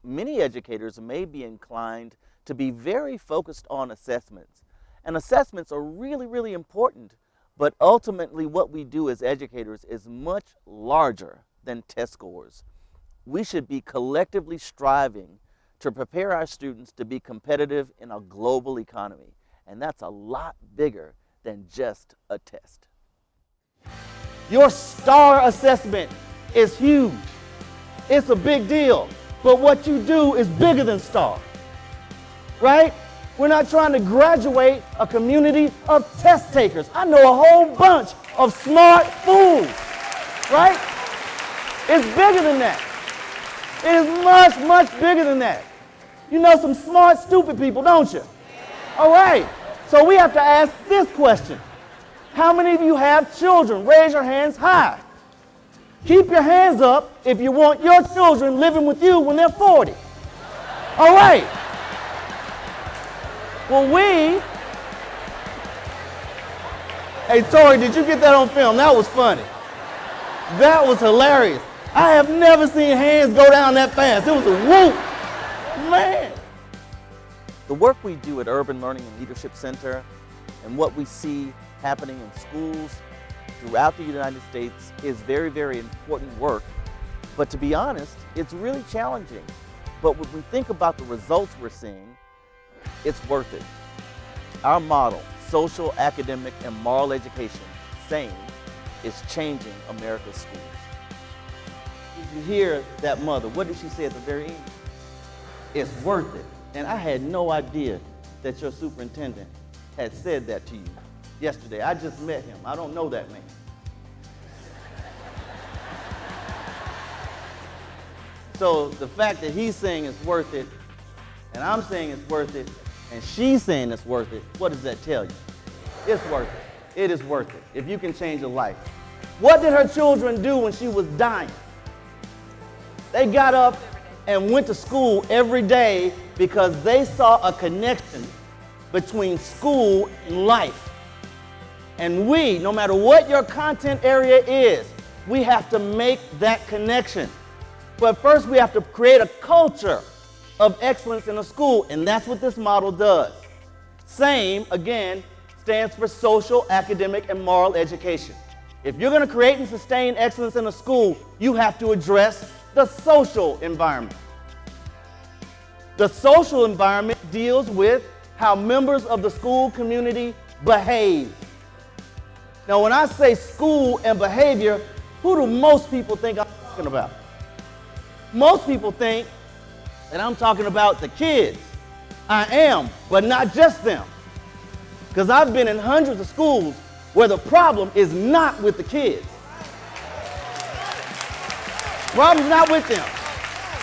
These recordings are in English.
many educators may be inclined to be very focused on assessments. And assessments are really, really important, but ultimately what we do as educators is much larger than test scores. We should be collectively striving to prepare our students to be competitive in a global economy. And that's a lot bigger than just a test. Your STAR assessment is huge. It's a big deal. But what you do is bigger than STAR, right? We're not trying to graduate a community of test takers. I know a whole bunch of smart fools, right? It's bigger than that. It is much, much bigger than that. You know some smart, stupid people, don't you? All right. So we have to ask this question. How many of you have children? Raise your hands high. Keep your hands up if you want your children living with you when they're 40. All right. Well, hey, Tori, did you get that on film? That was funny. That was hilarious. I have never seen hands go down that fast. It was a whoop. Man. The work we do at Urban Learning and Leadership Center and what we see happening in schools throughout the United States is very, very important work. But to be honest, it's really challenging. But when we think about the results we're seeing, it's worth it. Our model, social, academic, and moral education, SAME, is changing America's schools. Did you hear that mother? What did she say at the very end? It's worth it. And I had no idea that your superintendent had said that to you yesterday. I just met him. I don't know that man. So the fact that he's saying it's worth it, and I'm saying it's worth it, and she's saying it's worth it, what does that tell you? It's worth it. It is worth it if you can change a life. What did her children do when she was dying? They got up and went to school every day because they saw a connection between school and life. And we, no matter what your content area is, we have to make that connection. But first we have to create a culture of excellence in a school, and that's what this model does. SAME, again, stands for social, academic, and moral education. If you're going to create and sustain excellence in a school, you have to address the social environment. The social environment deals with how members of the school community behave. Now, when I say school and behavior, who do most people think I'm talking about? Most people think that I'm talking about the kids. I am, but not just them. Because I've been in hundreds of schools where the problem is not with the kids. The problem's not with them.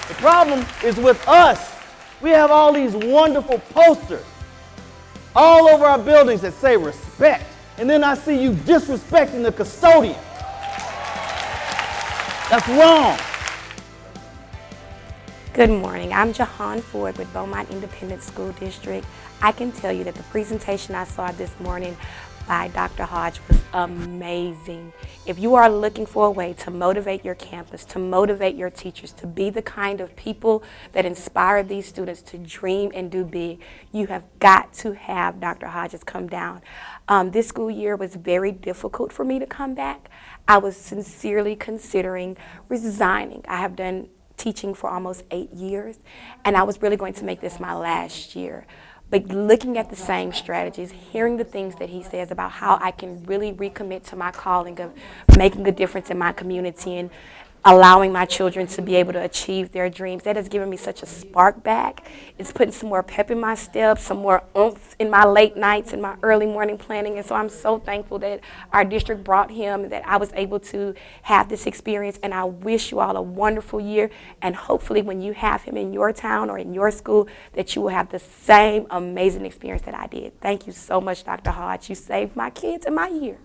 The problem is with us. We have all these wonderful posters all over our buildings that say respect. And then I see you disrespecting the custodian. That's wrong. Good morning. I'm Jahan Ford with Beaumont Independent School District. I can tell you that the presentation I saw this morning by Dr. Hodge was amazing. If you are looking for a way to motivate your campus, to motivate your teachers, to be the kind of people that inspire these students to dream and do big, you have got to have Dr. Hodges come down. This school year was very difficult for me to come back. I was sincerely considering resigning. I have done teaching for almost 8 years, and I was really going to make this my last year. But looking at the same strategies, hearing the things that he says about how I can really recommit to my calling of making a difference in my community and allowing my children to be able to achieve their dreams, that has given me such a spark back. It's putting some more pep in my step, some more oomph in my late nights and my early morning planning. And so I'm so thankful that our district brought him, that I was able to have this experience. And I wish you all a wonderful year. And hopefully when you have him in your town or in your school, that you will have the same amazing experience that I did. Thank you so much, Dr. Hodge. You saved my kids and my year.